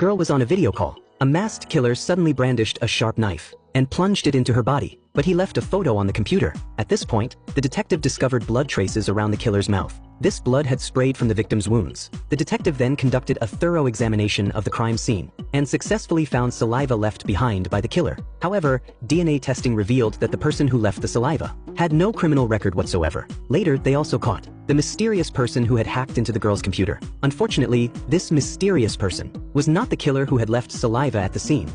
Girl was on a video call. A masked killer suddenly brandished a sharp knife and plunged it into her body, but he left a photo on the computer. At this point, the detective discovered blood traces around the killer's mouth. This blood had sprayed from the victim's wounds. The detective then conducted a thorough examination of the crime scene and successfully found saliva left behind by the killer. However, DNA testing revealed that the person who left the saliva had no criminal record whatsoever. Later, they also caught the mysterious person who had hacked into the girl's computer. Unfortunately, this mysterious person was not the killer who had left saliva at the scene.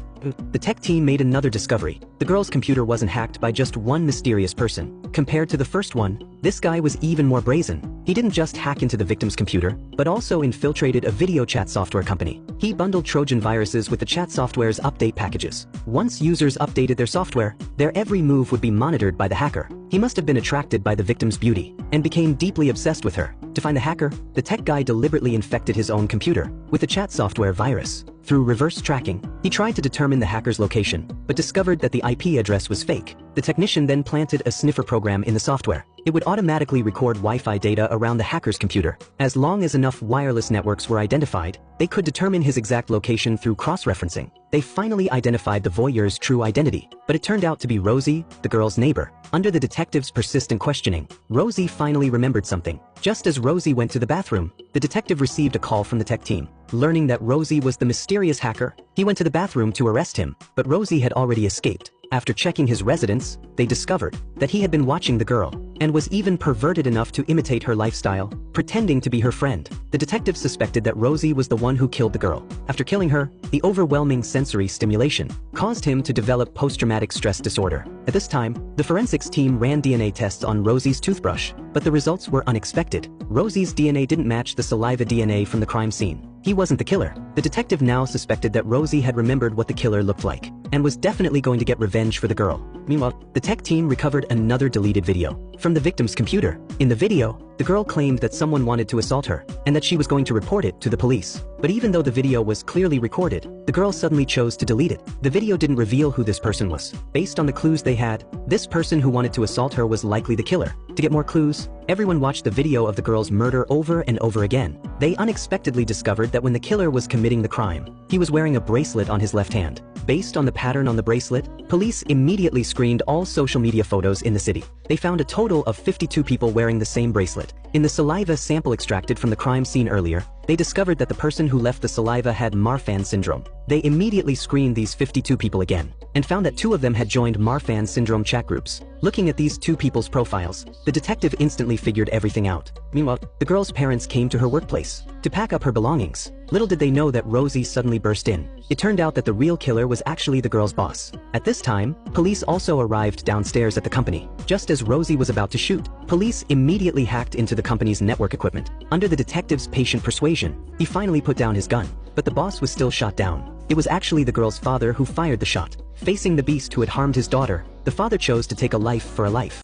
The tech team made another discovery. The girl's computer wasn't hacked by just one mysterious person. Compared to the first one, this guy was even more brazen. He didn't just hack into the victim's computer, but also infiltrated a video chat software company. He bundled Trojan viruses with the chat software's update packages. Once users updated their software, their every move would be monitored by the hacker. He must have been attracted by the victim's beauty and became deeply obsessed with her. To find the hacker, the tech guy deliberately infected his own computer with a chat software virus. Through reverse tracking, he tried to determine the hacker's location, but discovered that the IP address was fake. The technician then planted a sniffer program in the software. It would automatically record Wi-Fi data around the hacker's computer. As long as enough wireless networks were identified, they could determine his exact location through cross-referencing. They finally identified the voyeur's true identity, but it turned out to be Rosie, the girl's neighbor. Under the detective's persistent questioning, Rosie finally remembered something. Just as Rosie went to the bathroom, the detective received a call from the tech team. Learning that Rosie was the mysterious hacker, he went to the bathroom to arrest him, but Rosie had already escaped. After checking his residence, they discovered that he had been watching the girl and was even perverted enough to imitate her lifestyle, pretending to be her friend. The detective suspected that Rosie was the one who killed the girl. After killing her, the overwhelming sensory stimulation caused him to develop post-traumatic stress disorder. At this time, the forensics team ran DNA tests on Rosie's toothbrush, but the results were unexpected. Rosie's DNA didn't match the saliva DNA from the crime scene. He wasn't the killer. The detective now suspected that Rosie had remembered what the killer looked like and was definitely going to get revenge for the girl. Meanwhile, the tech team recovered another deleted video from the victim's computer. In the video, the girl claimed that someone wanted to assault her and that she was going to report it to the police. But even though the video was clearly recorded, the girl suddenly chose to delete it. The video didn't reveal who this person was. Based on the clues they had, this person who wanted to assault her was likely the killer. To get more clues, everyone watched the video of the girl's murder over and over again. They unexpectedly discovered that when the killer was committing the crime, he was wearing a bracelet on his left hand. Based on the pattern on the bracelet, police immediately screened all social media photos in the city. They found a total of 52 people wearing the same bracelet. In the saliva sample extracted from the crime scene earlier, they discovered that the person who left the saliva had Marfan syndrome. They immediately screened these 52 people again and found that 2 of them had joined Marfan syndrome chat groups. Looking at these 2 people's profiles, the detective instantly figured everything out. Meanwhile, the girl's parents came to her workplace to pack up her belongings. Little did they know that Rosie suddenly burst in. It turned out that the real killer was actually the girl's boss. At this time, police also arrived downstairs at the company. Just as Rosie was about to shoot, police immediately hacked into the company's network equipment. Under the detective's patient persuasion, he finally put down his gun, but the boss was still shot down. It was actually the girl's father who fired the shot. Facing the beast who had harmed his daughter, the father chose to take a life for a life.